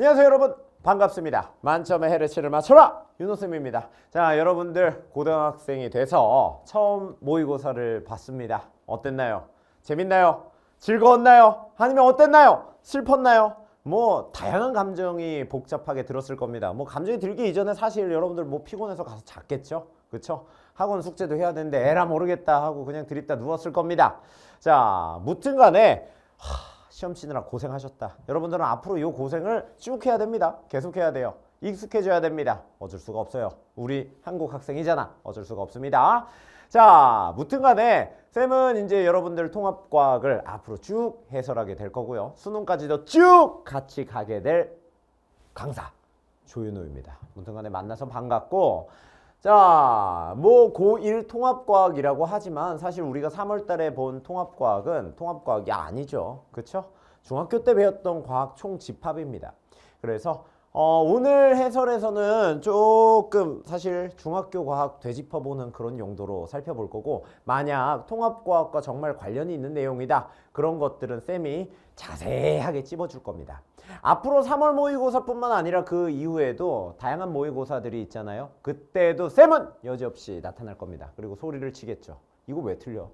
안녕하세요 여러분, 반갑습니다. 만점의 헤르치를 맞춰라 윤호쌤입니다. 자, 여러분들 고등학생이 돼서 처음 모의고사를 봤습니다. 어땠나요? 재밌나요? 즐거웠나요? 아니면 어땠나요? 슬펐나요? 뭐 다양한 감정이 복잡하게 들었을 겁니다. 뭐 감정이 들기 이전에 사실 여러분들 뭐 피곤해서 가서 잤겠죠? 그쵸? 학원 숙제도 해야 되는데 에라 모르겠다 하고 그냥 드립다 누웠을 겁니다. 자, 무튼 간에 시험 치느라 고생하셨다. 여러분들은 앞으로 이 고생을 쭉 해야 됩니다. 계속 해야 돼요. 익숙해져야 됩니다. 어쩔 수가 없어요. 우리 한국 학생이잖아. 어쩔 수가 없습니다. 자, 무튼 간에 쌤은 이제 여러분들 통합과학을 앞으로 쭉 해설하게 될 거고요. 수능까지도 쭉 같이 가게 될 강사 조윤호입니다. 무튼 간에 만나서 반갑고, 자, 뭐 고1 통합과학이라고 하지만 사실 우리가 3월 달에 본 통합과학은 통합과학이 아니죠. 그쵸? 중학교 때 배웠던 과학 총집합입니다. 그래서 오늘 해설에서는 조금 사실 중학교 과학 되짚어보는 그런 용도로 살펴볼 거고, 만약 통합과학과 정말 관련이 있는 내용이다, 그런 것들은 쌤이 자세하게 찝어줄 겁니다. 앞으로 3월 모의고사뿐만 아니라 그 이후에도 다양한 모의고사들이 있잖아요. 그때도 쌤은 여지없이 나타날 겁니다. 그리고 소리를 치겠죠. 이거 왜 틀려?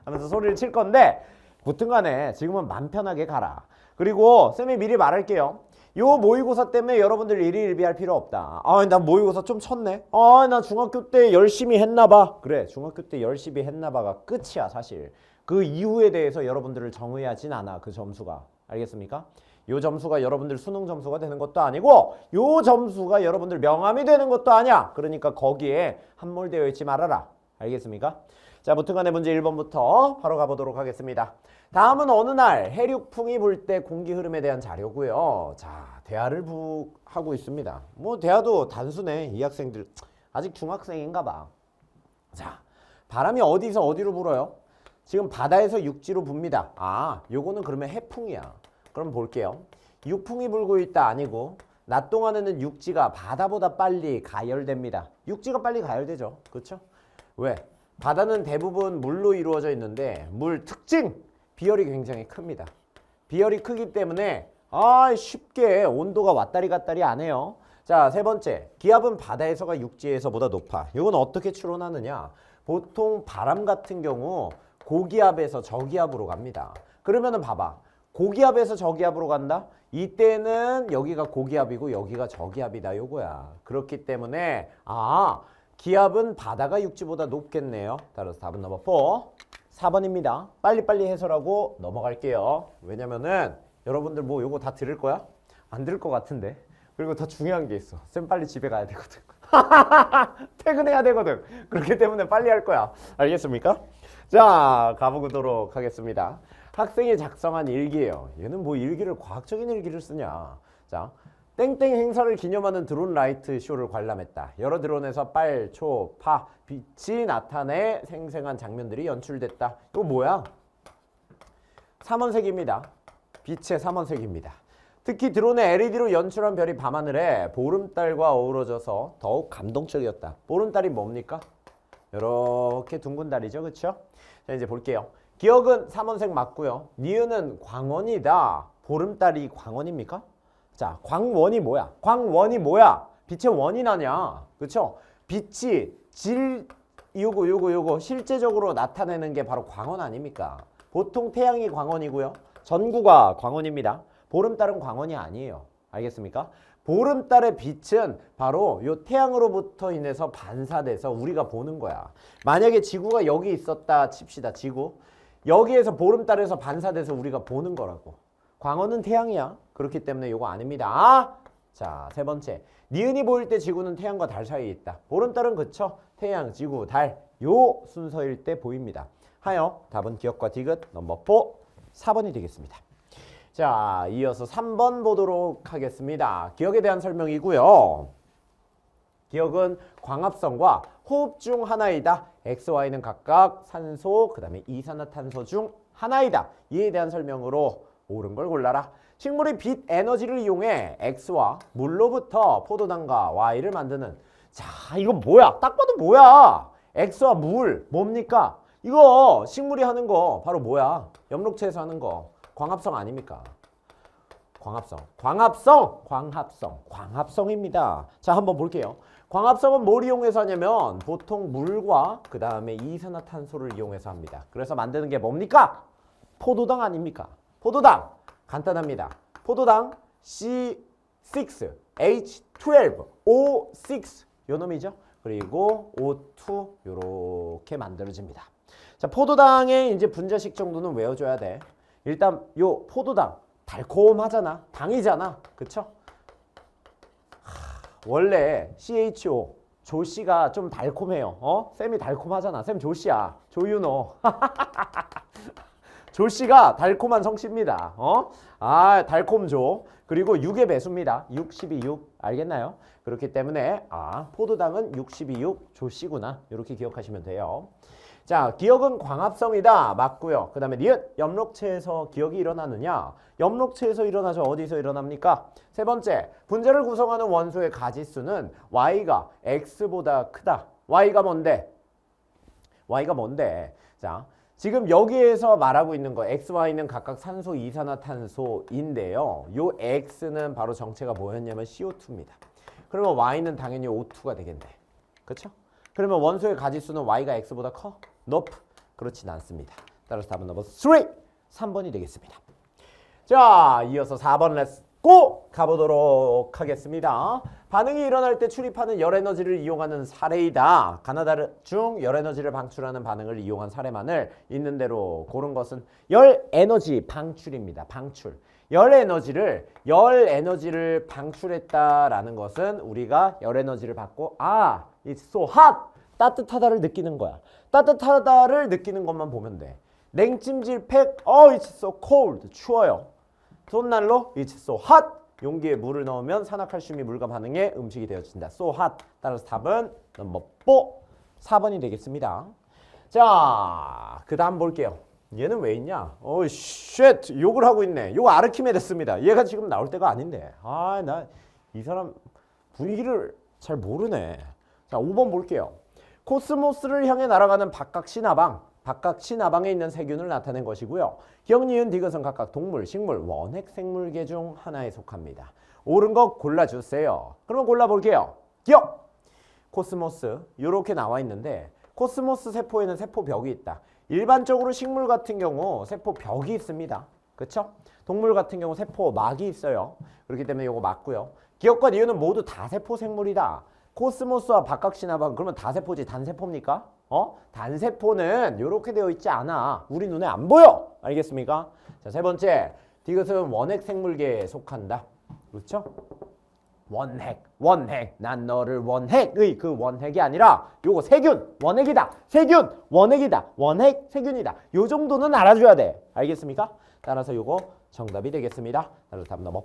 하면서 소리를 칠 건데, 무튼 간에 지금은 맘 편하게 가라. 그리고 쌤이 미리 말할게요. 요 모의고사 때문에 여러분들 일희일비할 필요 없다. 나 모의고사 좀 쳤네. 나 중학교 때 열심히 했나봐. 그래, 중학교 때 열심히 했나봐가 끝이야. 사실 그 이후에 대해서 여러분들을 정의하진 않아. 그 점수가, 알겠습니까? 요 점수가 여러분들 수능 점수가 되는 것도 아니고, 요 점수가 여러분들 명함이 되는 것도 아니야. 그러니까 거기에 함몰되어 있지 말아라. 알겠습니까? 자, 무튼간에 문제 1번부터 바로 가보도록 하겠습니다. 다음은 어느 날 해륙풍이 불 때 공기 흐름에 대한 자료고요. 자, 대하를 하고 있습니다. 뭐 대하도 단순해. 이 학생들 아직 중학생인가 봐. 자, 바람이 어디서 어디로 불어요? 지금 바다에서 육지로 붑니다. 요거는 그러면 해풍이야. 그럼 볼게요. 육풍이 불고 있다 아니고, 낮 동안에는 육지가 바다보다 빨리 가열됩니다. 육지가 빨리 가열되죠. 그렇죠? 왜? 바다는 대부분 물로 이루어져 있는데 물 특징! 비열이 굉장히 큽니다. 비열이 크기 때문에 쉽게 온도가 왔다리 갔다리 안 해요. 자, 세 번째, 기압은 바다에서가 육지에서보다 높아. 이건 어떻게 추론하느냐? 보통 바람 같은 경우 고기압에서 저기압으로 갑니다. 그러면은 봐봐, 고기압에서 저기압으로 간다? 이때는 여기가 고기압이고 여기가 저기압이다, 요거야. 그렇기 때문에 기압은 바다가 육지보다 높겠네요. 따라서 답은 넘버 4. 4번입니다. 빨리빨리 해설하고 넘어갈게요. 왜냐면은 여러분들 뭐 요거 다 들을 거야? 안 들을 것 같은데. 그리고 더 중요한 게 있어. 쌤 빨리 집에 가야 되거든. 퇴근해야 되거든. 그렇기 때문에 빨리 할 거야. 알겠습니까? 자, 가보도록 하겠습니다. 학생이 작성한 일기예요. 얘는 뭐 일기를, 과학적인 일기를 쓰냐. 자, 땡땡 행사를 기념하는 드론 라이트 쇼를 관람했다. 여러 드론에서 빨, 초, 파, 빛이 나타내 생생한 장면들이 연출됐다. 이거 뭐야? 삼원색입니다. 빛의 삼원색입니다. 특히 드론의 LED로 연출한 별이 밤하늘에 보름달과 어우러져서 더욱 감동적이었다. 보름달이 뭡니까? 이렇게 둥근 달이죠. 그렇죠? 자, 이제 볼게요. 기억은 삼원색 맞고요. 니은은 광원이다. 보름달이 광원입니까? 자, 광원이 뭐야? 광원이 뭐야? 빛의 원이 나냐? 그쵸? 빛이 요거 실제적으로 나타내는 게 바로 광원 아닙니까? 보통 태양이 광원이고요. 전구가 광원입니다. 보름달은 광원이 아니에요. 알겠습니까? 보름달의 빛은 바로 요 태양으로부터 인해서 반사돼서 우리가 보는 거야. 만약에 지구가 여기 있었다 칩시다. 지구. 여기에서 보름달에서 반사돼서 우리가 보는 거라고. 광원은 태양이야. 그렇기 때문에 이거 아닙니다. 자, 세 번째. 니은이 보일 때 지구는 태양과 달 사이에 있다. 보름달은 그쵸? 태양, 지구, 달 요 순서일 때 보입니다. 하여 답은 기억과 디귿 넘버 4, 4번이 되겠습니다. 자, 이어서 3번 보도록 하겠습니다. 기억에 대한 설명이고요. 기억은 광합성과 호흡 중 하나이다. X, Y는 각각 산소, 그 다음에 이산화탄소 중 하나이다. 이에 대한 설명으로 옳은 걸 골라라. 식물이 빛 에너지를 이용해 X와 물로부터 포도당과 Y를 만드는. 자, 이거 뭐야? 딱 봐도 뭐야? X와 물 뭡니까? 이거 식물이 하는 거 바로 뭐야? 엽록체에서 하는 거 광합성 아닙니까? 광합성입니다. 자, 한번 볼게요. 광합성은 뭘 이용해서 하냐면 보통 물과 그 다음에 이산화탄소를 이용해서 합니다. 그래서 만드는 게 뭡니까? 포도당 아닙니까? 포도당 간단합니다. 포도당 C6H12O6 요 놈이죠. 그리고 O2 요렇게 만들어집니다. 자, 포도당의 이제 분자식 정도는 외워줘야 돼. 일단 요 포도당 달콤하잖아. 당이잖아. 그쵸? 원래 CHO 조씨가 좀 달콤해요. 쌤이 달콤하잖아. 쌤 조씨야. 조윤호. 조씨가 달콤한 성씨입니다. 달콤조. 그리고 6의 배수입니다. 6, 12, 6. 알겠나요? 그렇기 때문에 포도당은 6, 12, 6 조씨구나. 이렇게 기억하시면 돼요. 자, 기억은 광합성이다. 맞고요. 그 다음에 니은 염록체에서 기억이 일어나느냐? 염록체에서 일어나죠. 어디서 일어납니까? 세 번째, 분자를 구성하는 원소의 가지수는 y가 x보다 크다. y가 뭔데? 자, 지금 여기에서 말하고 있는 거 x, y는 각각 산소, 이산화탄소인데요. 요 x는 바로 정체가 뭐였냐면 CO2입니다. 그러면 y는 당연히 O2가 되겠네. 그렇죠? 그러면 원소의 가지수는 y가 x보다 커? Nope. 그렇진 않습니다. 따라서 답은 넘버 3번이 되겠습니다. 자, 이어서 4번 렛츠고 가보도록 하겠습니다. 반응이 일어날 때 출입하는 열에너지를 이용하는 사례이다. 가나다 중 열에너지를 방출하는 반응을 이용한 사례만을 있는 대로 고른 것은 열에너지 방출입니다. 방출. 열에너지를 방출했다라는 것은 우리가 열에너지를 받고 it's so hot. 따뜻하다를 느끼는 거야. 따뜻하다를 느끼는 것만 보면 돼. 냉찜질 팩, it's so cold. 추워요. 손난로, it's so hot. 용기에 물을 넣으면 산화칼슘이 물과 반응해 음식이 되어진다. so hot. 따라서 답은 넘버 4번이 되겠습니다. 자, 그 다음 볼게요. 얘는 왜 있냐? 쉣! 욕을 하고 있네. 요거 아르키메데스입니다. 얘가 지금 나올 때가 아닌데. 나 이 사람 분위기를 잘 모르네. 자, 5번 볼게요. 코스모스를 향해 날아가는 박각 신화방에 있는 세균을 나타낸 것이고요. 기억, 니은, 디귿은 각각 동물, 식물, 원핵 생물계 중 하나에 속합니다. 옳은 거 골라주세요. 그러면 골라볼게요. 기억! 코스모스 이렇게 나와 있는데 코스모스 세포에는 세포벽이 있다. 일반적으로 식물 같은 경우 세포벽이 있습니다. 그렇죠? 동물 같은 경우 세포막이 있어요. 그렇기 때문에 이거 맞고요. 기억과 니은은 모두 다세포 생물이다. 코스모스와 박각신화방 그러면 다세포지 단세포입니까? 단세포는 이렇게 되어 있지 않아. 우리 눈에 안 보여. 알겠습니까? 자, 세 번째, 디귿은 원핵 생물계에 속한다. 그렇죠? 원핵. 난 너를 원핵의 그 원핵이 아니라 요거 세균, 원핵이다. 세균, 원핵이다. 원핵, 세균이다. 요 정도는 알아줘야 돼. 알겠습니까? 따라서 요거 정답이 되겠습니다. 따라서 답 넘버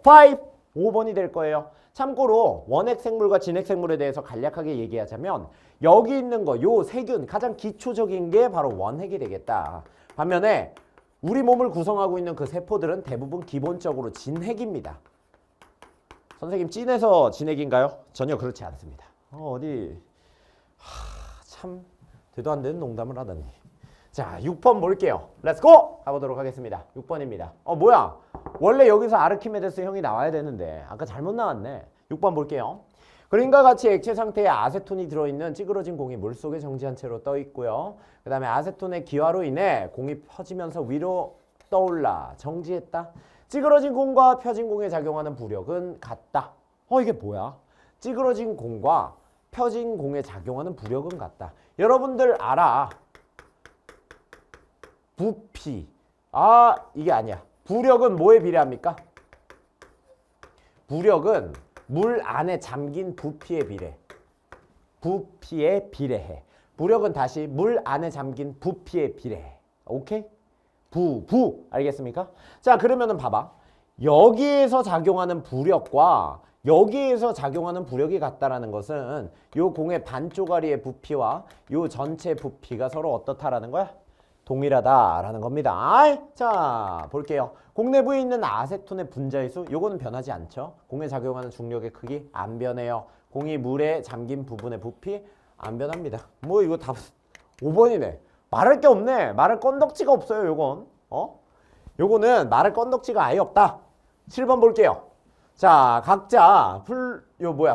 5번이 될 거예요. 참고로 원핵 생물과 진핵 생물에 대해서 간략하게 얘기하자면 여기 있는 거, 요 세균, 가장 기초적인 게 바로 원핵이 되겠다. 반면에 우리 몸을 구성하고 있는 그 세포들은 대부분 기본적으로 진핵입니다. 선생님 찐해서 진핵인가요? 전혀 그렇지 않습니다. 참 되도 안 되는 농담을 하다니. 자, 6번 볼게요. 렛츠고! 가보도록 하겠습니다. 6번입니다. 뭐야? 원래 여기서 아르키메데스 형이 나와야 되는데 아까 잘못 나왔네. 6번 볼게요. 그림과 같이 액체 상태에 아세톤이 들어있는 찌그러진 공이 물속에 정지한 채로 떠 있고요. 그 다음에 아세톤의 기화로 인해 공이 퍼지면서 위로 떠올라 정지했다. 찌그러진 공과 펴진 공에 작용하는 부력은 같다. 이게 뭐야? 찌그러진 공과 펴진 공에 작용하는 부력은 같다. 여러분들 알아. 부피. 이게 아니야. 부력은 뭐에 비례합니까? 부력은 물 안에 잠긴 부피에 비례. 부피에 비례해. 부력은 다시 물 안에 잠긴 부피에 비례해. 오케이? 알겠습니까? 자, 그러면은 봐봐. 여기에서 작용하는 부력과 여기에서 작용하는 부력이 같다라는 것은 요 공의 반쪽아리의 부피와 요 전체 부피가 서로 어떻다라는 거야? 동일하다라는 겁니다. 자, 볼게요. 공 내부에 있는 아세톤의 분자의 수, 요거는 변하지 않죠. 공에 작용하는 중력의 크기 안 변해요. 공이 물에 잠긴 부분의 부피 안 변합니다. 이거 답 5번이네. 말할 게 없네. 말할 건덕지가 없어요, 요건. 요거는 말할 건덕지가 아예 없다. 7번 볼게요. 자, 각자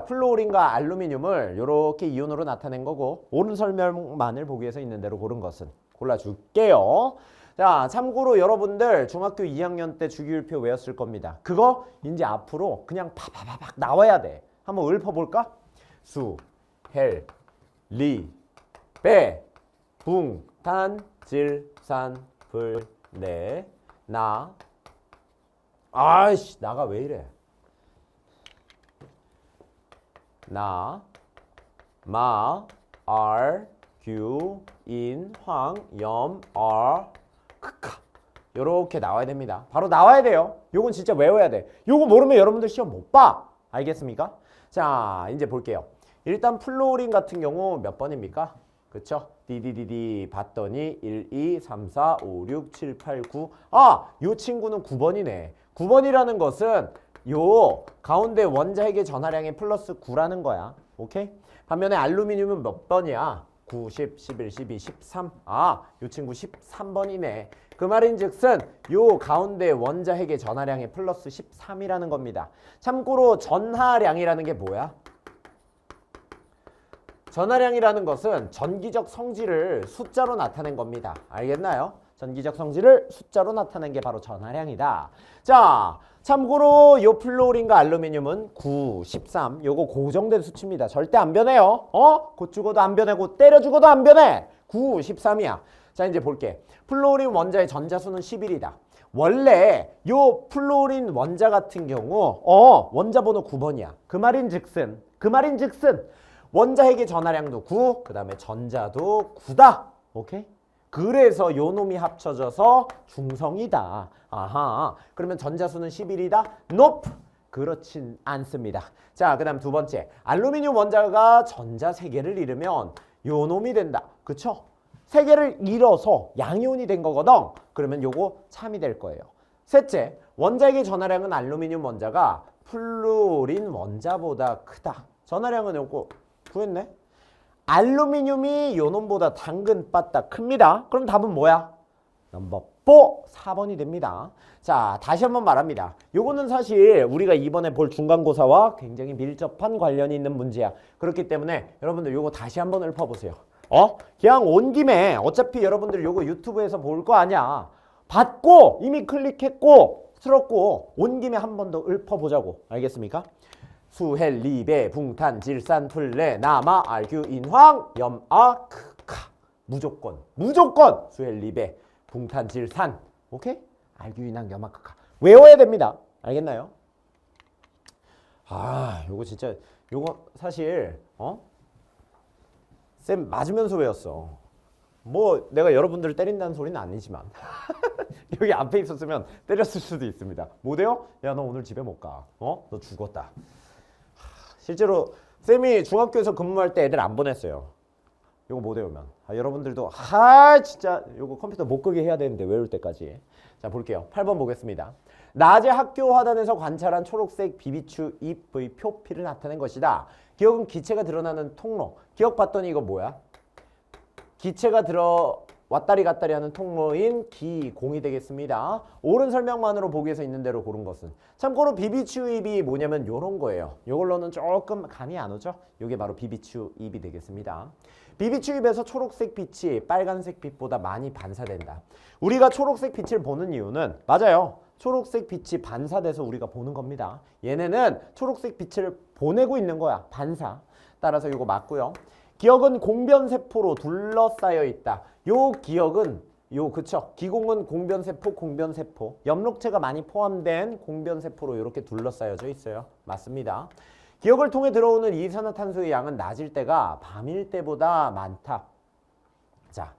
플로린과 알루미늄을 이렇게 이온으로 나타낸 거고 옳은 설명만을 보기 위해서 있는 대로 고른 것은 골라줄게요. 자, 참고로 여러분들 중학교 2학년 때 주기율표 외웠을 겁니다. 그거 이제 앞으로 그냥 파파파박 나와야 돼. 한번 읊어볼까? 수, 헬, 리, 배, 붕, 탄, 질, 산, 불, 내, 나. 아이씨, 나가 왜 이래? 나, 마, 알, 규, 인, 황, 염, 얼, 크카. 요렇게 나와야 됩니다. 바로 나와야 돼요. 요건 진짜 외워야 돼. 요거 모르면 여러분들 시험 못 봐. 알겠습니까? 자, 이제 볼게요. 일단 플로린 같은 경우 몇 번입니까? 그쵸? 디디디디 봤더니 1, 2, 3, 4, 5, 6, 7, 8, 9. 아, 요 친구는 9번이네. 9번이라는 것은 요 가운데 원자핵의 전하량이 플러스 9라는 거야. 오케이? 반면에 알루미늄은 몇 번이야? 9, 10, 11, 12, 13. 아, 요 친구 13번이네. 그 말인즉슨 요 가운데 원자핵의 전하량이 플러스 13이라는 겁니다. 참고로 전하량이라는 게 뭐야? 전하량이라는 것은 전기적 성질을 숫자로 나타낸 겁니다. 알겠나요? 전기적 성질을 숫자로 나타낸 게 바로 전하량이다. 자, 참고로 요 플로린과 알루미늄은 9, 13 요거 고정된 수치입니다. 절대 안 변해요. 곧 죽어도 안 변하고 때려 죽어도 안 변해. 9, 13이야. 자, 이제 볼게. 플로린 원자의 전자수는 11이다. 원래 요 플로린 원자 같은 경우 원자 번호 9번이야. 그 말인즉슨 원자핵의 전하량도 9, 그 다음에 전자도 9다. 오케이? 그래서 요 놈이 합쳐져서 중성이다. 아하. 그러면 전자수는 11이다? Nope. 그렇진 않습니다. 자, 그 다음 두 번째. 알루미늄 원자가 전자 3개를 잃으면 요 놈이 된다. 그쵸? 3개를 잃어서 양이온이 된 거거든. 그러면 요거 참이 될 거예요. 셋째. 원자핵의 전하량은 알루미늄 원자가 플로린 원자보다 크다. 전하량은 요거 구했네. 알루미늄이 요놈보다 당근 바딱 큽니다. 그럼 답은 뭐야? 넘버 4, 4번이 됩니다. 자, 다시 한번 말합니다. 요거는 사실 우리가 이번에 볼 중간고사와 굉장히 밀접한 관련이 있는 문제야. 그렇기 때문에 여러분들 요거 다시 한번 읊어보세요. 그냥 온 김에 어차피 여러분들 요거 유튜브에서 볼 거 아니야. 봤고 이미 클릭했고 틀었고 온 김에 한 번 더 읊어보자고. 알겠습니까? 수, 헬, 리, 배, 붕, 탄, 질, 산, 풀, 레, 나, 마, 알, 규, 인, 황, 염, 아, 크, 카. 무조건 수, 헬, 리, 배, 붕, 탄, 질, 산. 오케이? 알, 규, 인, 황, 염, 아, 크, 카. 외워야 됩니다. 알겠나요? 아, 요거 진짜 요거 사실 쌤 맞으면서 외웠어. 뭐 내가 여러분들을 때린다는 소리는 아니지만 여기 앞에 있었으면 때렸을 수도 있습니다. 못해요? 야, 너 오늘 집에 못 가. 너 죽었다. 실제로 쌤이 중학교에서 근무할 때 애들 안 보냈어요. 요거 못 외우면. 여러분들도 진짜 요거 컴퓨터 못 끄게 해야 되는데 외울 때까지. 자, 볼게요. 8번 보겠습니다. 낮에 학교 화단에서 관찰한 초록색 비비추 잎의 표피를 나타낸 것이다. 기억은 기체가 드러나는 통로. 기억 봤더니 이거 뭐야? 기체가 왔다리 갔다리 하는 통로인 기공이 되겠습니다. 옳은 설명만으로 보기 위해서 있는 대로 고른 것은. 참고로 비비추입이 뭐냐면 요런 거예요. 요걸로는 조금 감이 안 오죠? 요게 바로 비비추입이 되겠습니다. 비비추입에서 초록색 빛이 빨간색 빛보다 많이 반사된다. 우리가 초록색 빛을 보는 이유는 맞아요. 초록색 빛이 반사돼서 우리가 보는 겁니다. 얘네는 초록색 빛을 보내고 있는 거야. 반사. 따라서 요거 맞고요. 기억은 공변세포로 둘러싸여 있다. 요 기억은 그쵸? 기공은 공변세포. 엽록체가 많이 포함된 공변세포로 이렇게 둘러싸여져 있어요. 맞습니다. 기억을 통해 들어오는 이산화탄소의 양은 낮일 때가 밤일 때보다 많다. 자,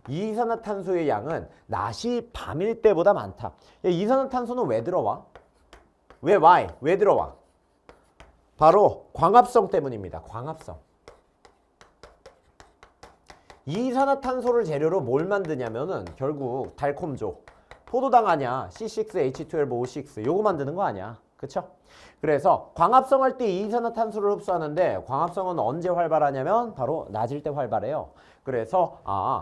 이산화탄소의 양은 낮이 밤일 때보다 많다. 이산화탄소는 왜 들어와? 왜 들어와? 바로 광합성 때문입니다. 광합성. 이산화탄소를 재료로 뭘 만드냐면은 결국 달콤조, 포도당 아니야. C6H12O6 요거 만드는 거 아니야. 그쵸? 그래서 광합성할 때 이산화탄소를 흡수하는데 광합성은 언제 활발하냐면 바로 낮일 때 활발해요. 그래서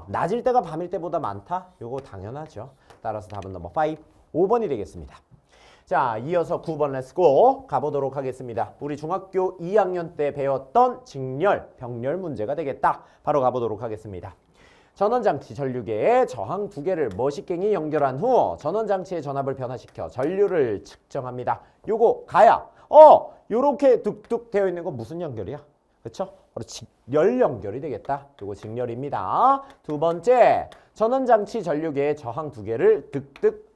낮일 때가 밤일 때보다 많다? 요거 당연하죠. 따라서 답은 넘버 5, 5번이 되겠습니다. 자, 이어서 9번 렛츠고 가보도록 하겠습니다. 우리 중학교 2학년 때 배웠던 직렬, 병렬 문제가 되겠다. 바로 가보도록 하겠습니다. 전원장치 전류계에 저항 두 개를 머시갱이 연결한 후 전원장치의 전압을 변화시켜 전류를 측정합니다. 요거 가야 요렇게 뚝뚝 되어 있는 거 무슨 연결이야? 그쵸? 바로 직렬 연결이 되겠다. 요거 직렬입니다. 두 번째, 전원장치 전류계에 저항 두 개를 득득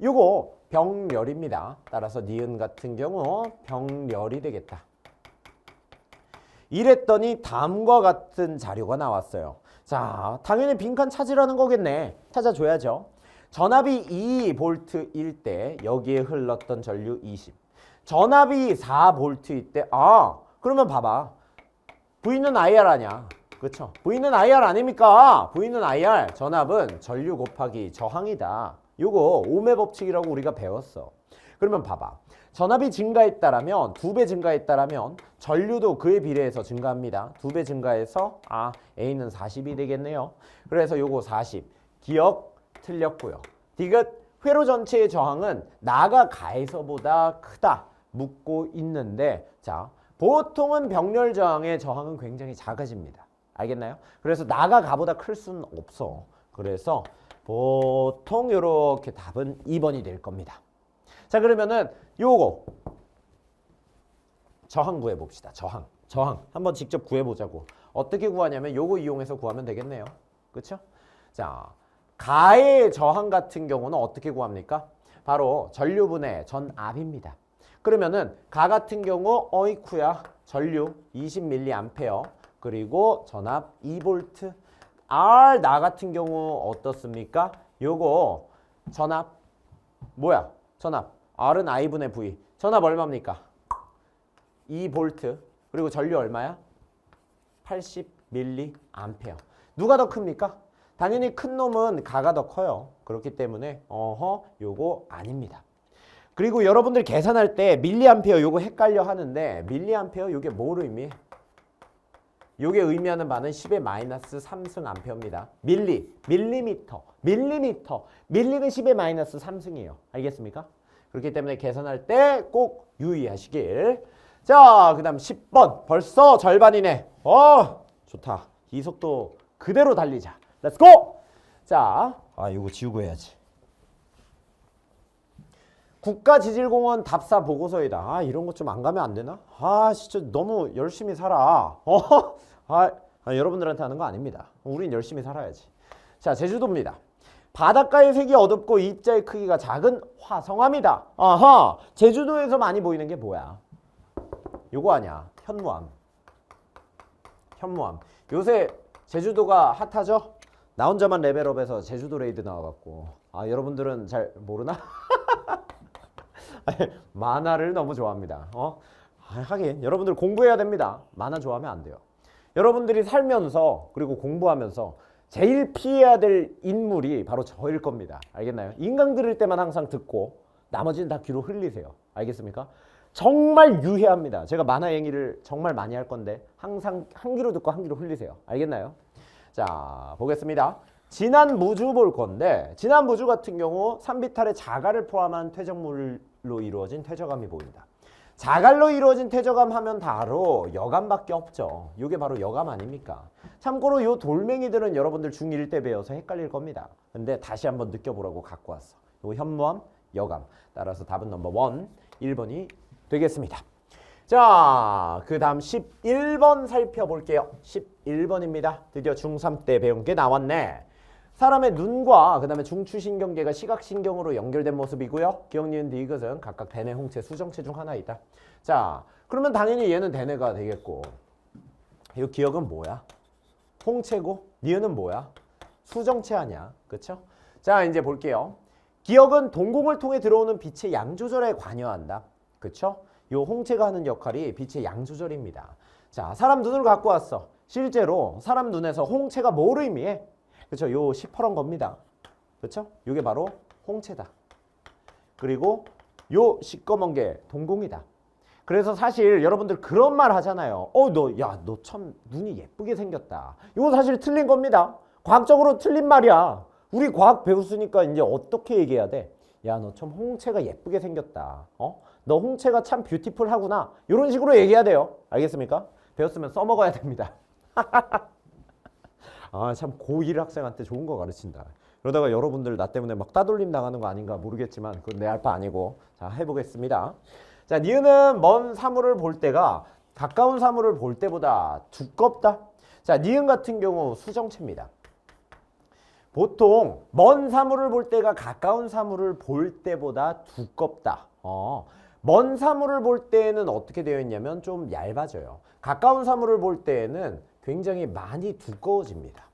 요거 병렬입니다. 따라서 니은 같은 경우 병렬이 되겠다. 이랬더니 다음과 같은 자료가 나왔어요. 자, 당연히 빈칸 찾으라는 거겠네. 찾아줘야죠. 전압이 2V일 때 여기에 흘렀던 전류 20. 전압이 4V일 때 그러면 봐봐. V는 IR 아니야. 그렇죠? V는 IR 아닙니까? V는 IR. 전압은 전류 곱하기 저항이다. 요거 오음의 법칙이라고 우리가 배웠어. 그러면 봐봐. 전압이 증가했다라면 2배 증가했다라면 전류도 그에 비례해서 증가합니다. 2배 증가해서 A는 40이 되겠네요. 그래서 요거 40. 기억 틀렸고요. 디귿 회로 전체의 저항은 나가 가에서보다 크다. 묻고 있는데 자, 보통은 병렬 저항의 저항은 굉장히 작아집니다. 알겠나요? 그래서 나가 가보다 클 수는 없어. 그래서 보통 이렇게 답은 2번이 될 겁니다. 자, 그러면은 요거 저항 구해봅시다. 저항 한번 직접 구해보자고. 어떻게 구하냐면 요거 이용해서 구하면 되겠네요. 그렇죠? 자, 가의 저항 같은 경우는 어떻게 구합니까? 바로 전류분의 전압입니다. 그러면은 가 같은 경우 어이쿠야 전류 20mA 그리고 전압 2V. R 나 같은 경우 어떻습니까? 요거 전압 뭐야? 전압 R은 I분의 V. 전압 얼마입니까? 2V. 그리고 전류 얼마야? 80mA. 누가 더 큽니까? 당연히 큰 놈은 가가 더 커요. 그렇기 때문에 요거 아닙니다. 그리고 여러분들 계산할 때 밀리암페어 요거 헷갈려 하는데 밀리암페어 요게 뭐로 의미해? 요게 의미하는 바는 10의 마이너스 3승 암페어입니다. 밀리미터. 밀리는 10의 마이너스 3승이에요. 알겠습니까? 그렇기 때문에 계산할 때 꼭 유의하시길. 자, 그 다음 10번. 벌써 절반이네. 좋다. 이 속도 그대로 달리자. 렛츠고! 자, 이거 지우고 해야지. 국가지질공원 답사 보고서이다. 이런 것 좀 안 가면 안 되나? 진짜 너무 열심히 살아. 여러분들한테 하는 거 아닙니다. 우린 열심히 살아야지. 자, 제주도입니다. 바닷가의 색이 어둡고 입자의 크기가 작은 화성암이다. 제주도에서 많이 보이는 게 뭐야? 요거 아니야. 현무암. 요새 제주도가 핫하죠? 나 혼자만 레벨업해서 제주도 레이드 나와갖고 여러분들은 잘 모르나? 만화를 너무 좋아합니다. 하긴 여러분들 공부해야 됩니다. 만화 좋아하면 안 돼요. 여러분들이 살면서 그리고 공부하면서 제일 피해야 될 인물이 바로 저일 겁니다. 알겠나요? 인강 들을 때만 항상 듣고 나머지는 다 귀로 흘리세요. 알겠습니까? 정말 유해합니다. 제가 만화 얘기를 정말 많이 할 건데 항상 한 귀로 듣고 한 귀로 흘리세요. 알겠나요? 자, 보겠습니다. 진한 무주 볼 건데 진한 무주 같은 경우 산비탈의 자갈을 포함한 퇴적물로 이루어진 퇴적암이 보인다. 자갈로 이루어진 퇴적암 하면 바로 여감밖에 없죠. 이게 바로 여감 아닙니까? 참고로 이 돌멩이들은 여러분들 중1 때 배워서 헷갈릴 겁니다. 근데 다시 한번 느껴보라고 갖고 왔어. 요 현무암, 여감. 따라서 답은 넘버 1, 1번이 되겠습니다. 자, 그 다음 11번 살펴볼게요. 11번입니다. 드디어 중3 때 배운 게 나왔네. 사람의 눈과 그 다음에 중추신경계가 시각신경으로 연결된 모습이고요. 기억, 니은, 디귿은 각각 대뇌, 홍채, 수정체 중 하나이다. 자, 그러면 당연히 얘는 대뇌가 되겠고 이 기억은 뭐야? 홍채고 니은은 뭐야? 수정체 아니야. 그쵸? 자, 이제 볼게요. 기억은 동공을 통해 들어오는 빛의 양 조절에 관여한다. 그쵸? 요 홍채가 하는 역할이 빛의 양 조절입니다. 자, 사람 눈을 갖고 왔어. 실제로 사람 눈에서 홍채가 뭐를 의미해? 그렇죠? 요 시퍼런 겁니다. 그렇죠? 요게 바로 홍채다. 그리고 요 시꺼먼 게 동공이다. 그래서 사실 여러분들 그런 말 하잖아요. 너 참 눈이 예쁘게 생겼다. 이거 사실 틀린 겁니다. 과학적으로 틀린 말이야. 우리 과학 배웠으니까 이제 어떻게 얘기해야 돼? 야, 너 참 홍채가 예쁘게 생겼다. 너 홍채가 참 뷰티풀하구나. 이런 식으로 얘기해야 돼요. 알겠습니까? 배웠으면 써먹어야 됩니다. 아, 참 고1 학생한테 좋은 거 가르친다. 그러다가 여러분들 나 때문에 막 따돌림 당하는 거 아닌가 모르겠지만 그건 내 할 바 아니고. 자, 해보겠습니다. 자, 니은은 먼 사물을 볼 때가 가까운 사물을 볼 때보다 두껍다. 자, 니은 같은 경우 수정체입니다. 보통 먼 사물을 볼 때가 가까운 사물을 볼 때보다 두껍다. 먼 사물을 볼 때는 어떻게 되어 있냐면 좀 얇아져요. 가까운 사물을 볼 때에는 굉장히 많이 두꺼워집니다.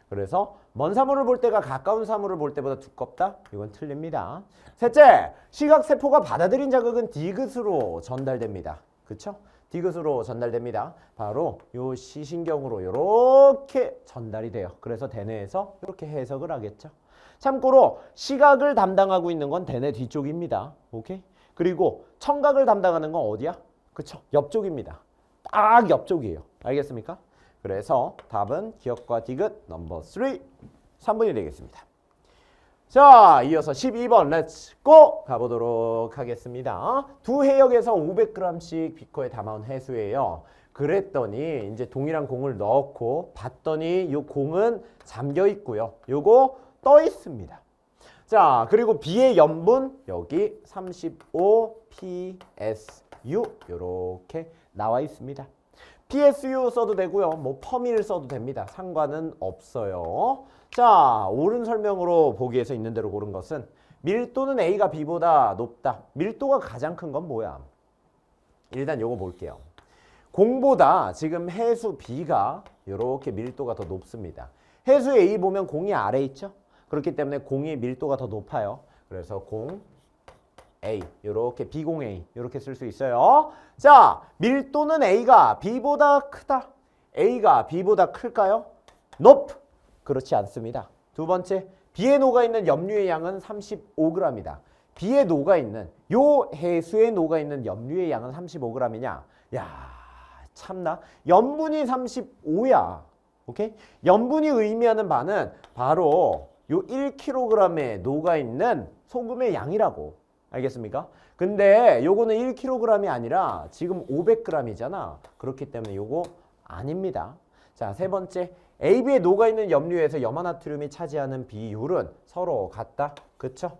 그래서 먼 사물을 볼 때가 가까운 사물을 볼 때보다 두껍다? 이건 틀립니다. 셋째, 시각세포가 받아들인 자극은 디귿으로 전달됩니다. 그쵸? 디귿으로 전달됩니다. 바로 요 시신경으로 이렇게 전달이 돼요. 그래서 대뇌에서 이렇게 해석을 하겠죠. 참고로 시각을 담당하고 있는 건 대뇌 뒤쪽입니다. 오케이? 그리고 청각을 담당하는 건 어디야? 그쵸? 옆쪽입니다. 딱 옆쪽이에요. 알겠습니까? 그래서 답은 기억과 디귿 넘버 3, 3번이 되겠습니다. 자, 이어서 12번 렛츠 고 가보도록 하겠습니다. 두 해역에서 500g씩 비커에 담아온 해수예요. 그랬더니 이제 동일한 공을 넣고 봤더니 이 공은 잠겨 있고요. 요거 떠 있습니다. 자, 그리고 B의 염분 여기 35 PSU 요렇게 나와 있습니다. PSU 써도 되고요. 뭐 퍼밀 써도 됩니다. 상관은 없어요. 자, 옳은 설명으로 보기에서 있는 대로 고른 것은 밀도는 A가 B보다 높다. 밀도가 가장 큰 건 뭐야? 일단 요거 볼게요. 공보다 지금 해수 B가 이렇게 밀도가 더 높습니다. 해수 A 보면 공이 아래 있죠? 그렇기 때문에 공의 밀도가 더 높아요. 그래서 공 A 이렇게 비공-A 이렇게 쓸 수 있어요. 자, 밀도는 A가 B보다 크다. A가 B보다 클까요? Nope. 그렇지 않습니다. 두 번째, B에 녹아있는 염류의 양은 35g이다. B에 녹아있는 요 해수에 녹아있는 염류의 양은 35g이냐? 야, 참나. 염분이 35야. 오케이? 염분이 의미하는 바는 바로 요 1kg에 녹아있는 소금의 양이라고. 알겠습니까? 근데 요거는 1kg이 아니라 지금 500g이잖아. 그렇기 때문에 요거 아닙니다. 자, 세 번째, AB에 녹아있는 염류에서 염화나트륨이 차지하는 비율은 서로 같다. 그쵸?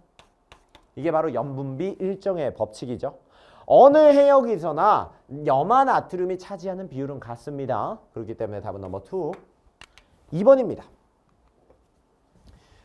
이게 바로 염분비 일정의 법칙이죠. 어느 해역에서나 염화나트륨이 차지하는 비율은 같습니다. 그렇기 때문에 답은 넘버 2, 2번입니다.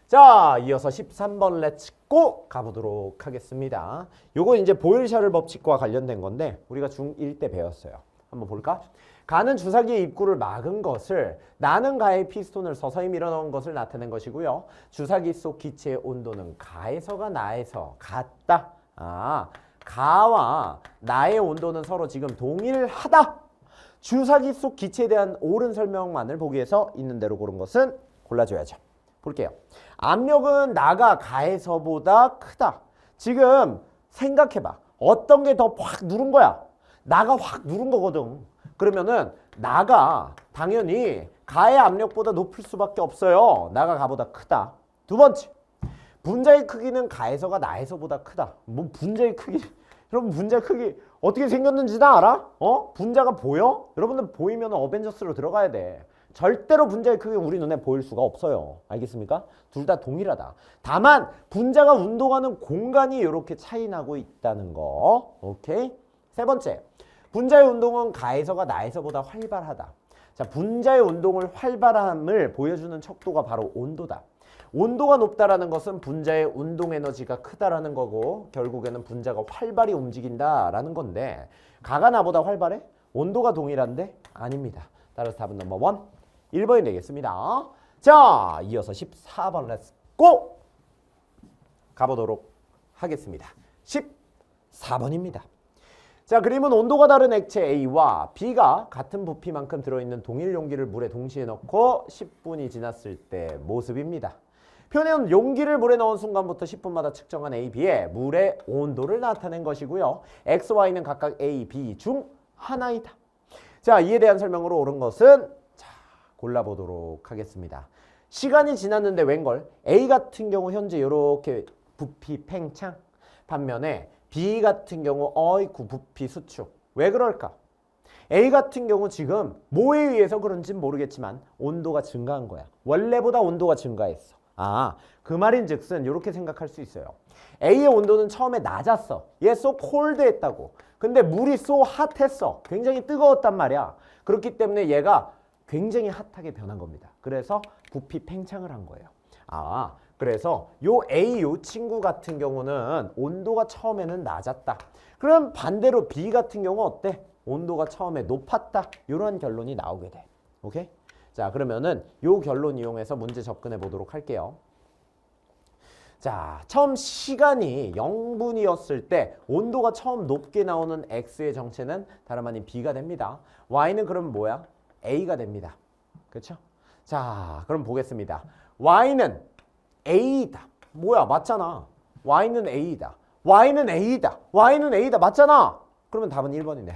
자, 이어서 13번 렛츠고 가보도록 하겠습니다. 요거 이제 보일샤를 법칙과 관련된 건데 우리가 중1 때 배웠어요. 한번 볼까? 가는 주사기의 입구를 막은 것을 나는 가의 피스톤을 서서히 밀어넣은 것을 나타낸 것이고요. 주사기 속 기체의 온도는 가에서가 나에서 같다. 아, 가와 나의 온도는 서로 지금 동일하다. 주사기 속 기체에 대한 옳은 설명만을 보기 위해서 있는 대로 고른 것은 골라줘야죠. 볼게요. 압력은 나가 가에서보다 크다. 지금 생각해봐. 어떤 게 더 확 누른 거야? 나가 확 누른 거거든. 그러면은 나가 당연히 가의 압력보다 높을 수밖에 없어요. 나가 가보다 크다. 두 번째, 분자의 크기는 가에서가 나에서보다 크다. 뭐 분자의 크기? 여러분 분자의 크기 어떻게 생겼는지 다 알아? 분자가 보여? 여러분들 보이면 어벤져스로 들어가야 돼. 절대로 분자의 크기가 우리 눈에 보일 수가 없어요. 알겠습니까? 둘 다 동일하다. 다만 분자가 운동하는 공간이 이렇게 차이 나고 있다는 거. 오케이? 세 번째, 분자의 운동은 가에서가 나에서보다 활발하다. 자, 분자의 운동을 활발함을 보여주는 척도가 바로 온도다. 온도가 높다라는 것은 분자의 운동 에너지가 크다라는 거고 결국에는 분자가 활발히 움직인다라는 건데 가가 나보다 활발해? 온도가 동일한데? 아닙니다. 따라서 답은 넘버 1, 1번이 되겠습니다. 자, 이어서 14번 렛츠 고! 가보도록 하겠습니다. 14번입니다. 자, 그림은 온도가 다른 액체 A와 B가 같은 부피만큼 들어있는 동일 용기를 물에 동시에 넣고 10분이 지났을 때 모습입니다. 표는 용기를 물에 넣은 순간부터 10분마다 측정한 A, B의 물의 온도를 나타낸 것이고요. X, Y는 각각 A, B 중 하나이다. 자, 이에 대한 설명으로 옳은 것은 자, 골라보도록 하겠습니다. 시간이 지났는데 웬걸? A 같은 경우 현재 이렇게 부피 팽창. 반면에 B 같은 경우 어이쿠 부피 수축. 왜 그럴까? A 같은 경우 지금 뭐에 의해서 그런지는 모르겠지만 온도가 증가한 거야. 원래보다 온도가 증가했어. 아, 그 말인 즉슨 이렇게 생각할 수 있어요. A의 온도는 처음에 낮았어. 얘 so cold 했다고. 근데 물이 so hot 했어. 굉장히 뜨거웠단 말이야. 그렇기 때문에 얘가 굉장히 핫하게 변한 겁니다. 그래서 부피 팽창을 한 거예요. 아, 그래서 요 A 요 친구 같은 경우는 온도가 처음에는 낮았다. 그럼 반대로 B 같은 경우 어때? 온도가 처음에 높았다. 이런 결론이 나오게 돼. 오케이? 자, 그러면은 요 결론 이용해서 문제 접근해 보도록 할게요. 자, 처음 시간이 0분이었을 때 온도가 처음 높게 나오는 X의 정체는 다름 아닌 B가 됩니다. Y는 그럼 뭐야? A가 됩니다. 그렇죠? 자, 그럼 보겠습니다. Y는 A다. 뭐야? 맞잖아. Y는 A다. Y는 A다. Y는 A다. 맞잖아. 그러면 답은 1번이네.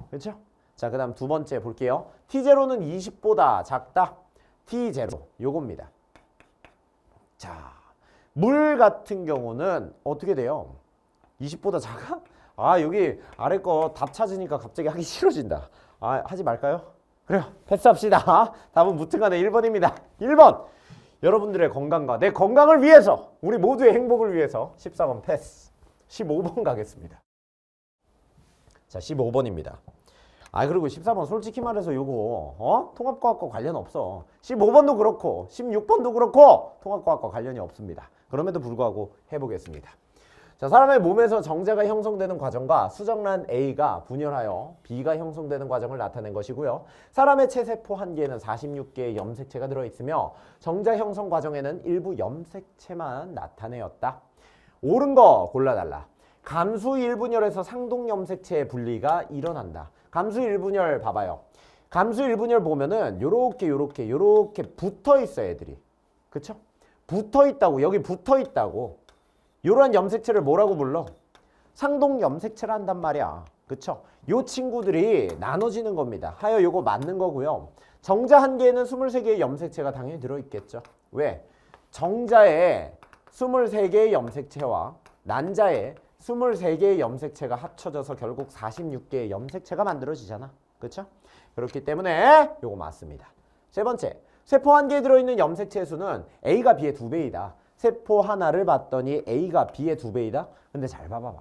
그렇죠? 자, 그 다음 두 번째 볼게요. T0는 20보다 작다. T0 요겁니다. 자, 물 같은 경우는 어떻게 돼요? 20보다 작아? 아, 여기 아래 거 답 찾으니까 갑자기 하기 싫어진다. 아, 하지 말까요? 그래요. 패스합시다. 답은 무튼간에 1번입니다. 1번. 여러분들의 건강과 내 건강을 위해서, 우리 모두의 행복을 위해서 14번 패스. 15번 가겠습니다. 자, 15번입니다. 아, 그리고 14번 솔직히 말해서 요거 통합과학과 관련 없어. 15번도 그렇고 16번도 그렇고 통합과학과 관련이 없습니다. 그럼에도 불구하고 해보겠습니다. 자, 사람의 몸에서 정자가 형성되는 과정과 수정란 A가 분열하여 B가 형성되는 과정을 나타낸 것이고요. 사람의 체세포 한 개에는 46개의 염색체가 들어있으며 정자 형성 과정에는 일부 염색체만 나타내었다. 옳은 거 골라달라. 감수 1분열에서 상동 염색체의 분리가 일어난다. 감수 1분열 봐봐요. 감수 1분열 보면은 요렇게 붙어 있어 애들이. 그쵸? 붙어 있다고. 여기 붙어 있다고. 요런 염색체를 뭐라고 불러? 상동 염색체라 한단 말이야. 그쵸? 요 친구들이 나눠지는 겁니다. 하여 요거 맞는 거고요. 정자 한 개에는 23개의 염색체가 당연히 들어있겠죠. 왜? 정자에 23개의 염색체와 난자에 23개의 염색체가 합쳐져서 결국 46개의 염색체가 만들어지잖아. 그렇죠? 그렇기 때문에 요거 맞습니다. 세 번째, 세포 한 개에 들어있는 염색체 수는 A가 B의 2배이다. 세포 하나를 봤더니 A가 B의 2배이다. 근데 잘 봐봐봐.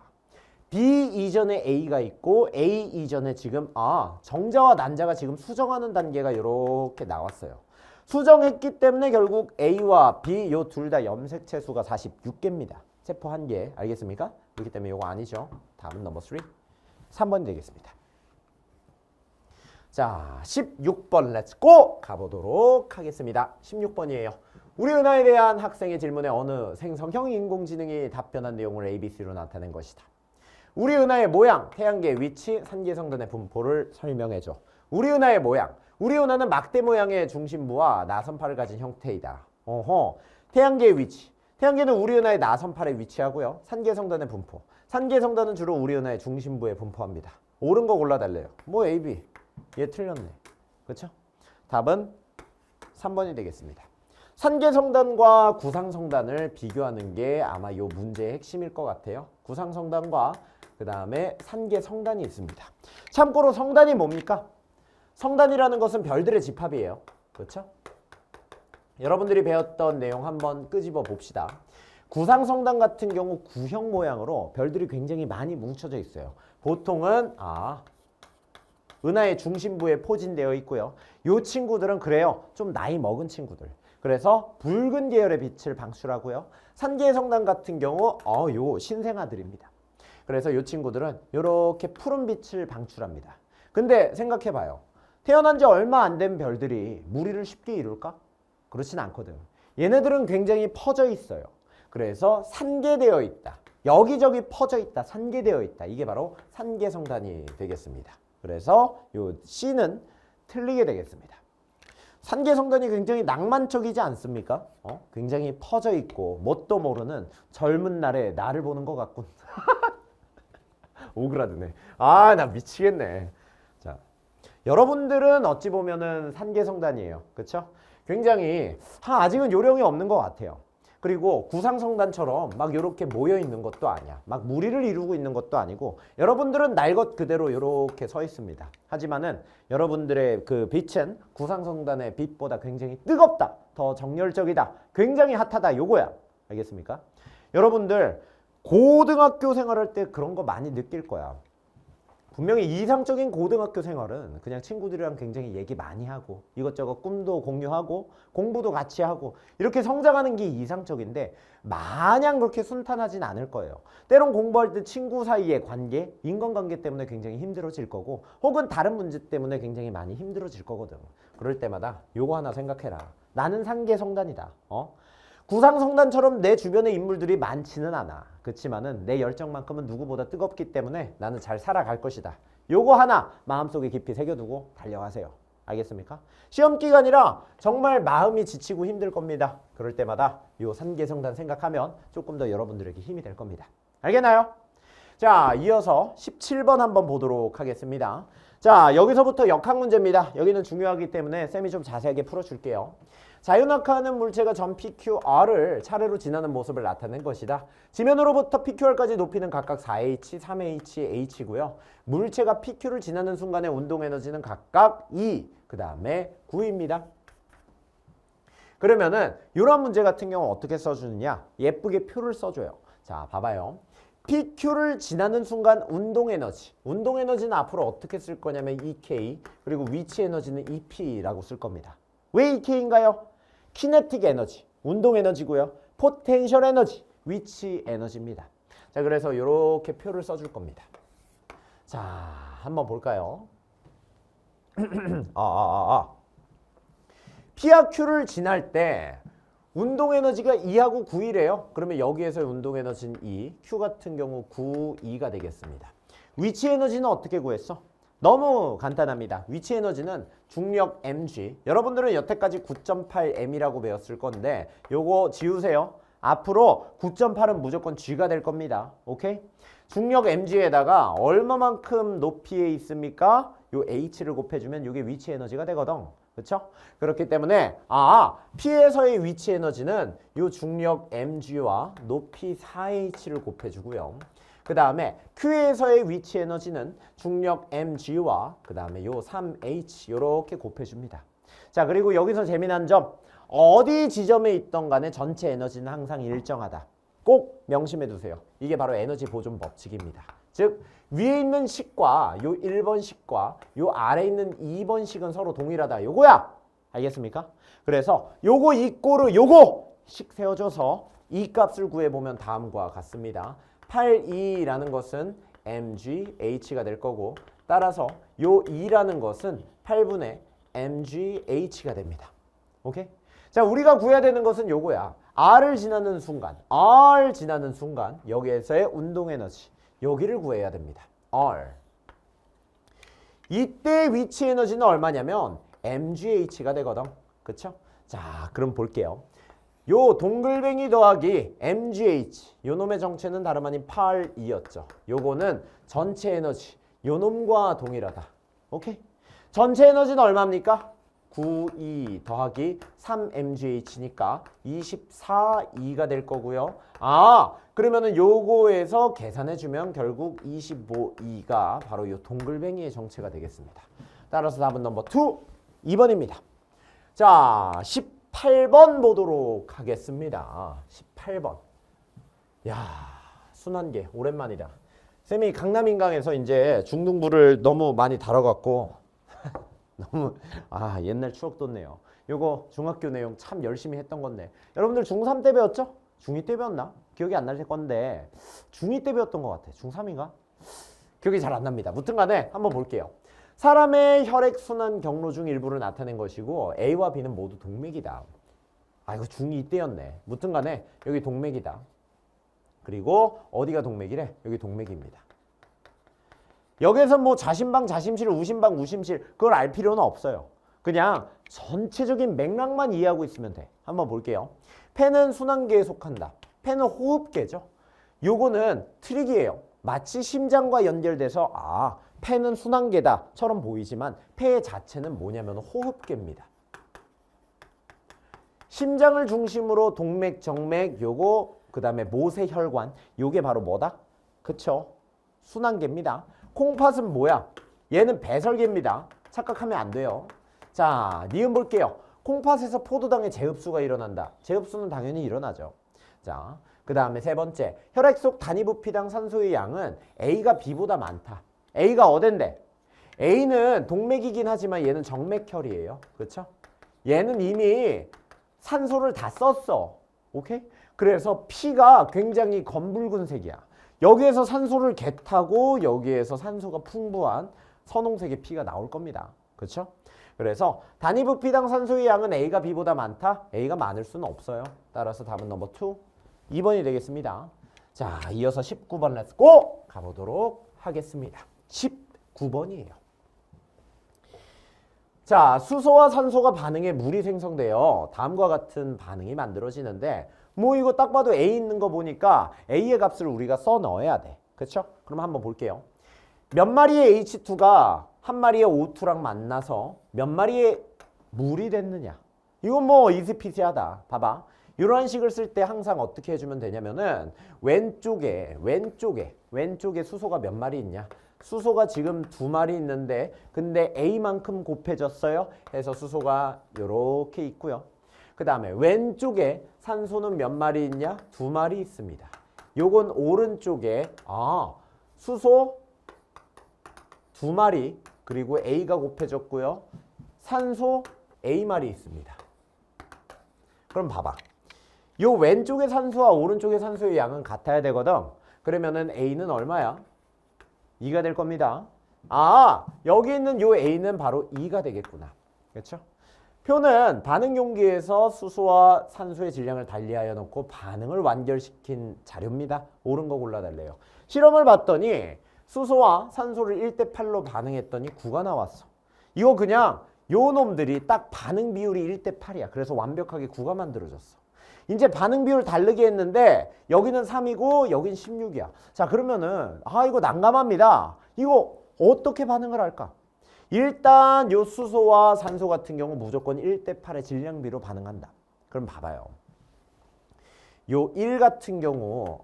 B 이전에 A가 있고 A 이전에 지금 정자와 난자가 지금 수정하는 단계가 이렇게 나왔어요. 수정했기 때문에 결국 A와 B 요 둘 다 염색체 수가 46개입니다. 세포 한 개. 알겠습니까? 그렇기 때문에 이거 아니죠. 다음은 넘버 3. 3번이 되겠습니다. 자, 16번 렛츠고 가보도록 하겠습니다. 16번이에요. 우리 은하에 대한 학생의 질문에 어느 생성형 인공지능이 답변한 내용을 ABC로 나타낸 것이다. 우리 은하의 모양, 태양계의 위치, 산계성단의 분포를 설명해줘. 우리 은하의 모양. 우리 은하는 막대 모양의 중심부와 나선팔을 가진 형태이다. 태양계의 위치. 태양계는 우리 은하의 나선팔에 위치하고요. 산계성단의 분포. 산계성단은 주로 우리 은하의 중심부에 분포합니다. 옳은 거 골라달래요. 뭐 A, B. 얘 틀렸네. 그렇죠? 답은 3번이 되겠습니다. 산계성단과 구상성단을 비교하는 게 아마 이 문제의 핵심일 것 같아요. 구상성단과 그 다음에 산계성단이 있습니다. 참고로 성단이 뭡니까? 성단이라는 것은 별들의 집합이에요. 그렇죠? 여러분들이 배웠던 내용 한번 끄집어 봅시다. 구상성단 같은 경우 구형 모양으로 별들이 굉장히 많이 뭉쳐져 있어요. 보통은 은하의 중심부에 포진되어 있고요. 이 친구들은 그래요. 좀 나이 먹은 친구들. 그래서 붉은 계열의 빛을 방출하고요. 산계성단 같은 경우 요 신생아들입니다. 그래서 이 친구들은 이렇게 푸른 빛을 방출합니다. 근데 생각해봐요. 태어난 지 얼마 안 된 별들이 무리를 쉽게 이룰까? 그렇진 않거든. 얘네들은 굉장히 퍼져 있어요. 그래서 산계되어 있다. 여기저기 퍼져 있다. 산계되어 있다. 이게 바로 산계성단이 되겠습니다. 그래서 요 C는 틀리게 되겠습니다. 산계성단이 굉장히 낭만적이지 않습니까? 굉장히 퍼져 있고 뭣도 모르는 젊은 날에 나를 보는 것 같군. 오그라드네. 나 미치겠네. 자, 여러분들은 어찌 보면은 산계성단이에요. 그렇죠? 굉장히 아직은 요령이 없는 것 같아요. 그리고 구상성단처럼 막 이렇게 모여 있는 것도 아니야. 막 무리를 이루고 있는 것도 아니고 여러분들은 날 것 그대로 이렇게 서 있습니다. 하지만은 여러분들의 그 빛은 구상성단의 빛보다 굉장히 뜨겁다. 더 정열적이다. 굉장히 핫하다. 요거야. 알겠습니까? 여러분들 고등학교 생활할 때 그런 거 많이 느낄 거야. 분명히 이상적인 고등학교 생활은 그냥 친구들이랑 굉장히 얘기 많이 하고 이것저것 꿈도 공유하고 공부도 같이 하고 이렇게 성장하는 게 이상적인데 마냥 그렇게 순탄하진 않을 거예요. 때론 공부할 때 친구 사이의 관계, 인간관계 때문에 굉장히 힘들어질 거고 혹은 다른 문제 때문에 굉장히 많이 힘들어질 거거든. 그럴 때마다 요거 하나 생각해라. 나는 상계성단이다. 구상성단처럼 내 주변의 인물들이 많지는 않아. 그렇지만은 내 열정만큼은 누구보다 뜨겁기 때문에 나는 잘 살아갈 것이다. 요거 하나 마음속에 깊이 새겨두고 달려가세요. 알겠습니까? 시험 기간이라 정말 마음이 지치고 힘들 겁니다. 그럴 때마다 요 상계성단 생각하면 조금 더 여러분들에게 힘이 될 겁니다. 알겠나요? 자, 이어서 17번 한번 보도록 하겠습니다. 자, 여기서부터 역학 문제입니다. 여기는 중요하기 때문에 쌤이 좀 자세하게 풀어줄게요. 자유낙하하는 물체가 전 PQR을 차례로 지나는 모습을 나타낸 것이다. 지면으로부터 PQR까지 높이는 각각 4H, 3H, H고요. 물체가 PQ를 지나는 순간의 운동에너지는 각각 2, 그 다음에 9입니다. 그러면은 이런 문제 같은 경우 어떻게 써주느냐? 예쁘게 표를 써줘요. 자, 봐봐요. PQ를 지나는 순간 운동에너지. 운동에너지는 앞으로 어떻게 쓸 거냐면 EK, 그리고 위치에너지는 EP라고 쓸 겁니다. 왜 EK인가요? 키네틱 에너지, 운동 에너지고요. 포텐셜 에너지, 위치 에너지입니다. 자, 그래서 이렇게 표를 써줄 겁니다. 자, 한번 볼까요? P와 Q를 지날 때 운동 에너지가 2하고 9이래요. 그러면 여기에서의 운동 에너지는 2, Q 같은 경우 9, 2가 되겠습니다. 위치 에너지는 어떻게 구했어? 너무 간단합니다. 위치 에너지는 중력 mg. 여러분들은 여태까지 9.8m이라고 배웠을 건데 요거 지우세요. 앞으로 9.8은 무조건 g가 될 겁니다. 오케이? 중력 mg에다가 얼마만큼 높이에 있습니까? 요 h를 곱해주면 이게 위치 에너지가 되거든. 그렇죠? 그렇기 때문에 P에서의 위치 에너지는 요 중력 mg와 높이 4h를 곱해주고요. 그 다음에 Q에서의 위치 에너지는 중력 mg와 그 다음에 요 3h 요렇게 곱해줍니다. 자, 그리고 여기서 재미난 점, 어디 지점에 있던 간에 전체 에너지는 항상 일정하다. 꼭 명심해 두세요. 이게 바로 에너지 보존 법칙입니다. 즉 위에 있는 식과 요 1번 식과 요 아래 있는 2번 식은 서로 동일하다. 요거야. 알겠습니까? 그래서 요거 이꼬르 요거 식 세워줘서 이 값을 구해보면 다음과 같습니다. 8,2라는 것은 mgH가 될 거고 따라서 요 2라는 것은 8분의 mgH가 됩니다. 오케이? 자, 우리가 구해야 되는 것은 요거야. R을 지나는 순간, R 지나는 순간 여기에서의 운동 에너지 여기를 구해야 됩니다. R. 이때 위치 에너지는 얼마냐면 mgH가 되거든. 그쵸? 자, 그럼 볼게요. 요 동글뱅이 더하기 mgh 요 놈의 정체는 다름 아닌 8,2였죠. 요거는 전체 에너지 요 놈과 동일하다. 오케이? 전체 에너지는 얼마입니까? 9,2 더하기 3mgh니까 24,2가 될 거고요. 그러면은 요거에서 계산해주면 결국 25,2가 바로 요 동글뱅이의 정체가 되겠습니다. 따라서 답은 넘버 2, 2번입니다. 자, 18번 보도록 하겠습니다. 18번. 야, 순환계 오랜만이다. 쌤이 강남인강에서 이제 중등부를 너무 많이 다뤄갖고 너무 옛날 추억 돋네요. 요거 중학교 내용 참 열심히 했던 건데 여러분들 중3 때 배웠죠? 중2 때 배웠나? 기억이 안 날 건데 중2 때 배웠던 것 같아. 중3인가? 기억이 잘 안 납니다. 무튼 간에 한번 볼게요. 사람의 혈액순환 경로 중 일부를 나타낸 것이고 A와 B는 모두 동맥이다. 이거 중2 때였네. 무튼 간에 여기 동맥이다. 그리고 어디가 동맥이래? 여기 동맥입니다. 여기에서 뭐 자심방, 자심실, 우심방, 우심실 그걸 알 필요는 없어요. 그냥 전체적인 맥락만 이해하고 있으면 돼. 한번 볼게요. 폐는 순환계에 속한다. 폐는 호흡계죠. 요거는 트릭이에요. 마치 심장과 연결돼서 폐는 순환계다처럼 보이지만 폐 자체는 뭐냐면 호흡계입니다. 심장을 중심으로 동맥, 정맥, 요거 그 다음에 모세혈관, 요게 바로 뭐다? 그쵸? 순환계입니다. 콩팥은 뭐야? 얘는 배설계입니다. 착각하면 안 돼요. 자, 니은 볼게요. 콩팥에서 포도당의 재흡수가 일어난다. 재흡수는 당연히 일어나죠. 자, 그 다음에 세 번째, 혈액 속 단위부피당 산소의 양은 A가 B보다 많다. A가 어딘데? A는 동맥이긴 하지만 얘는 정맥혈이에요. 그렇죠? 얘는 이미 산소를 다 썼어. 오케이? 그래서 피가 굉장히 검붉은색이야. 여기에서 산소를 겟하고 여기에서 산소가 풍부한 선홍색의 피가 나올 겁니다. 그렇죠? 그래서 단위부피당 산소의 양은 A가 B보다 많다? A가 많을 수는 없어요. 따라서 답은 넘버 2, 2번이 되겠습니다. 자, 이어서 19번 렛츠고 가보도록 하겠습니다. 19번이에요. 자, 수소와 산소가 반응해 물이 생성되어 다음과 같은 반응이 만들어지는데 뭐 이거 딱 봐도 A 있는 거 보니까 A의 값을 우리가 써 넣어야 돼. 그렇죠? 그럼 한번 볼게요. 몇 마리의 H2가 한 마리의 O2랑 만나서 몇 마리의 물이 됐느냐. 이건 뭐 이지피지하다. 봐봐. 이런 식을 쓸 때 항상 어떻게 해주면 되냐면은 왼쪽에 수소가 몇 마리 있냐. 수소가 지금 2마리 있는데 근데 A만큼 곱해졌어요. 해서 수소가 이렇게 있고요. 그 다음에 왼쪽에 산소는 몇 마리 있냐? 2마리 있습니다. 요건 오른쪽에 수소 2마리 그리고 A가 곱해졌고요. 산소 A마리 있습니다. 그럼 봐봐. 요 왼쪽의 산소와 오른쪽의 산소의 양은 같아야 되거든. 그러면은 A는 얼마야? 2가 될 겁니다. 여기 있는 요 A는 바로 2가 되겠구나. 그렇죠? 표는 반응 용기에서 수소와 산소의 질량을 달리하여 놓고 반응을 완결시킨 자료입니다. 옳은 거 골라달래요. 실험을 봤더니 수소와 산소를 1대8로 반응했더니 9가 나왔어. 이거 그냥 요 놈들이 딱 반응 비율이 1대8이야. 그래서 완벽하게 9가 만들어졌어. 이제 반응 비율 다르게 했는데 여기는 3이고 여긴 16이야. 자, 그러면은 이거 난감합니다. 이거 어떻게 반응을 할까? 일단 요 수소와 산소 같은 경우 무조건 1대8의 질량비로 반응한다. 그럼 봐봐요. 요 1 같은 경우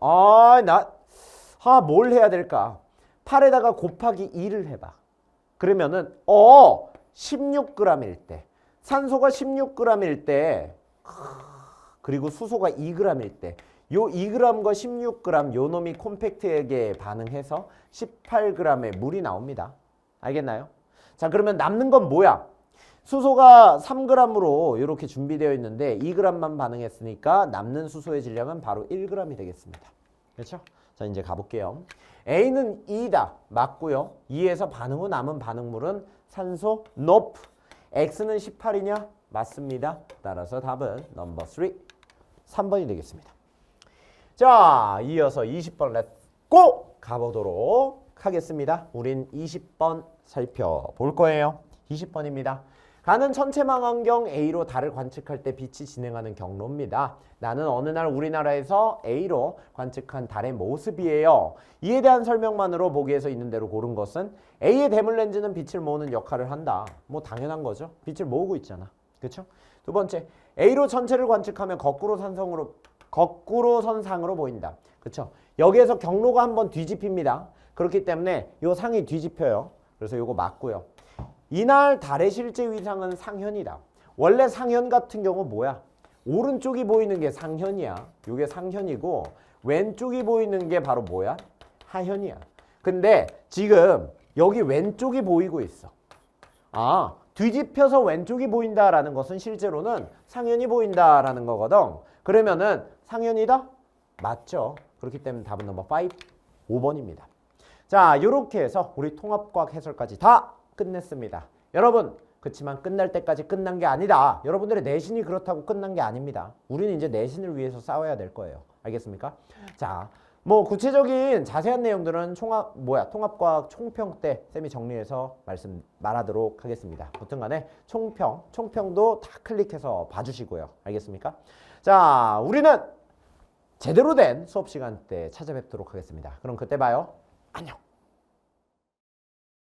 뭘 해야 될까? 8에다가 곱하기 2를 해봐. 그러면은 16g일 때 산소가 16g일 때 그리고 수소가 2g일 때 요 2g과 16g 요 놈이 콤팩트에게 반응해서 18g의 물이 나옵니다. 알겠나요? 자, 그러면 남는 건 뭐야? 수소가 3g으로 이렇게 준비되어 있는데 2g만 반응했으니까 남는 수소의 질량은 바로 1g이 되겠습니다. 그렇죠? 자, 이제 가볼게요. A는 2다. 맞고요. 2에서 반응 후 남은 반응물은 산소, nope. X는 18이냐? 맞습니다. 따라서 답은 넘버 3번이 되겠습니다. 자, 이어서 20번 렛고 가보도록 하겠습니다. 우린 20번 살펴볼 거예요. 20번입니다. 가는 천체망원경 A로 달을 관측할 때 빛이 진행하는 경로입니다. 나는 어느 날 우리나라에서 A로 관측한 달의 모습이에요. 이에 대한 설명만으로 보기에서 있는 대로 고른 것은 A의 대물 렌즈는 빛을 모으는 역할을 한다. 뭐 당연한 거죠. 빛을 모으고 있잖아. 그렇죠? 두 번째, A로 전체를 관측하면 거꾸로 선상으로 보인다. 그렇죠? 여기에서 경로가 한번 뒤집힙니다. 그렇기 때문에 이 상이 뒤집혀요. 그래서 이거 맞고요. 이날 달의 실제 위상은 상현이다. 원래 상현 같은 경우 뭐야? 오른쪽이 보이는 게 상현이야. 이게 상현이고 왼쪽이 보이는 게 바로 뭐야? 하현이야. 근데 지금 여기 왼쪽이 보이고 있어. 뒤집혀서 왼쪽이 보인다라는 것은 실제로는 상현이 보인다라는 거거든. 그러면은 상현이다? 맞죠. 그렇기 때문에 답은 넘버 5번입니다. 자, 이렇게 해서 우리 통합과학 해설까지 다 끝냈습니다. 여러분, 그렇지만 끝날 때까지 끝난 게 아니다. 여러분들의 내신이 그렇다고 끝난 게 아닙니다. 우리는 이제 내신을 위해서 싸워야 될 거예요. 알겠습니까? 자, 뭐 구체적인 자세한 내용들은 통합과학 총평 때 쌤이 정리해서 말하도록 하겠습니다. 무튼 간에 총평도 다 클릭해서 봐주시고요. 알겠습니까? 자, 우리는 제대로 된 수업 시간 때 찾아뵙도록 하겠습니다. 그럼 그때 봐요. 안녕.